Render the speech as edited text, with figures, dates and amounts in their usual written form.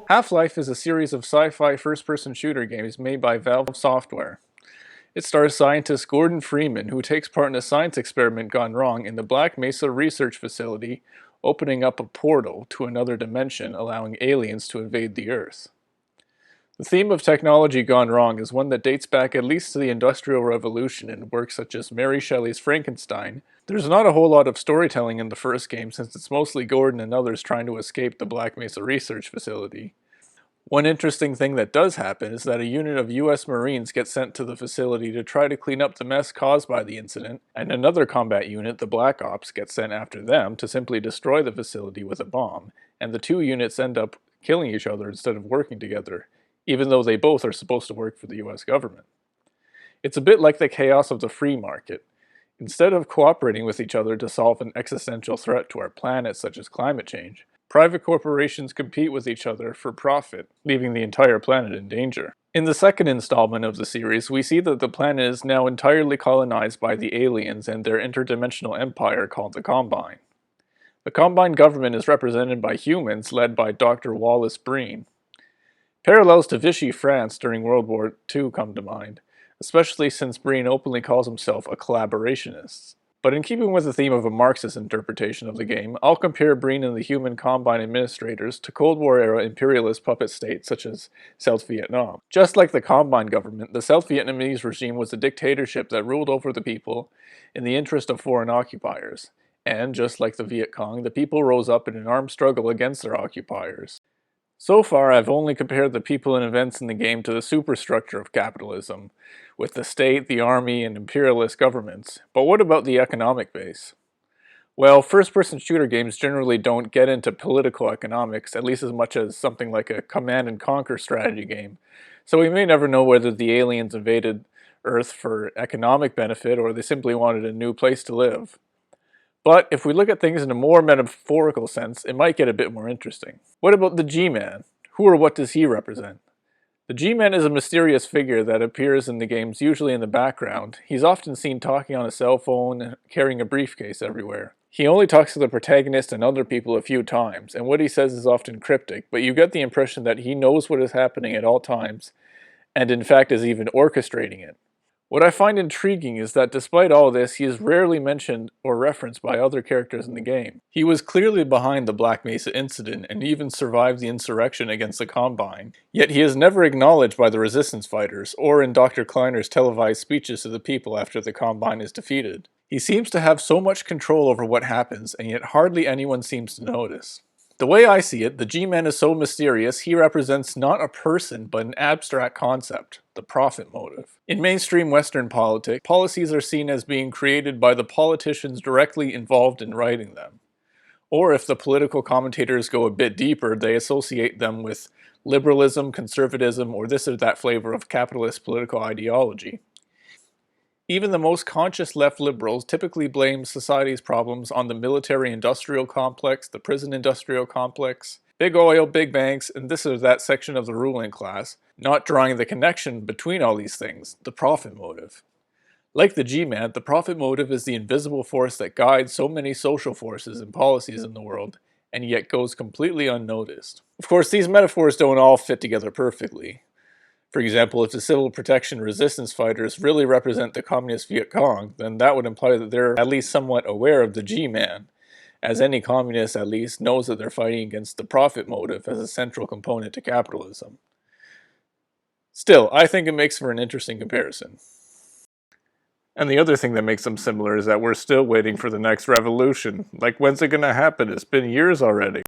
Half-Life is a series of sci-fi first-person shooter games made by Valve Software. It stars scientist Gordon Freeman, who takes part in a science experiment gone wrong in the Black Mesa Research Facility, opening up a portal to another dimension, allowing aliens to invade the Earth. The theme of technology gone wrong is one that dates back at least to the Industrial Revolution in works such as Mary Shelley's Frankenstein. There's not a whole lot of storytelling in the first game since it's mostly Gordon and others trying to escape the Black Mesa Research Facility. One interesting thing that does happen is that a unit of US Marines gets sent to the facility to try to clean up the mess caused by the incident, and another combat unit, the Black Ops, gets sent after them to simply destroy the facility with a bomb, and the two units end up killing each other instead of working together, even though they both are supposed to work for the US government. It's a bit like the chaos of the free market. Instead of cooperating with each other to solve an existential threat to our planet such as climate change, private corporations compete with each other for profit, leaving the entire planet in danger. In the second installment of the series, we see that the planet is now entirely colonized by the aliens and their interdimensional empire called the Combine. The Combine government is represented by humans led by Dr. Wallace Breen. Parallels to Vichy France during World War II come to mind, especially since Breen openly calls himself a collaborationist. But in keeping with the theme of a Marxist interpretation of the game, I'll compare Breen and the human Combine administrators to Cold War-era imperialist puppet states such as South Vietnam. Just like the Combine government, the South Vietnamese regime was a dictatorship that ruled over the people in the interest of foreign occupiers. And just like the Viet Cong, the people rose up in an armed struggle against their occupiers. So far, I've only compared the people and events in the game to the superstructure of capitalism, with the state, the army, and imperialist governments. But what about the economic base? Well, first-person shooter games generally don't get into political economics, at least as much as something like a command and conquer strategy game. So we may never know whether the aliens invaded Earth for economic benefit or they simply wanted a new place to live. But if we look at things in a more metaphorical sense, it might get a bit more interesting. What about the G-Man? Who or what does he represent? The G-Man is a mysterious figure that appears in the games usually in the background. He's often seen talking on a cell phone and carrying a briefcase everywhere. He only talks to the protagonist and other people a few times, and what he says is often cryptic, but you get the impression that he knows what is happening at all times, and in fact is even orchestrating it. What I find intriguing is that despite all this, he is rarely mentioned or referenced by other characters in the game. He was clearly behind the Black Mesa incident and even survived the insurrection against the Combine, yet he is never acknowledged by the resistance fighters or in Dr. Kleiner's televised speeches to the people after the Combine is defeated. He seems to have so much control over what happens, and yet hardly anyone seems to notice. The way I see it, the G-Man is so mysterious, he represents not a person, but an abstract concept, the profit motive. In mainstream Western politics, policies are seen as being created by the politicians directly involved in writing them. Or if the political commentators go a bit deeper, they associate them with liberalism, conservatism, or this or that flavor of capitalist political ideology. Even the most conscious left liberals typically blame society's problems on the military-industrial complex, the prison-industrial complex, big oil, big banks, and this or that section of the ruling class, not drawing the connection between all these things, the profit motive. Like the G-Man, the profit motive is the invisible force that guides so many social forces and policies in the world, and yet goes completely unnoticed. Of course, these metaphors don't all fit together perfectly. For example, if the civil protection resistance fighters really represent the communist Viet Cong, then that would imply that they're at least somewhat aware of the G-Man, as any communist at least knows that they're fighting against the profit motive as a central component to capitalism. Still, I think it makes for an interesting comparison. And the other thing that makes them similar is that we're still waiting for the next revolution. Like, when's it gonna happen? It's been years already.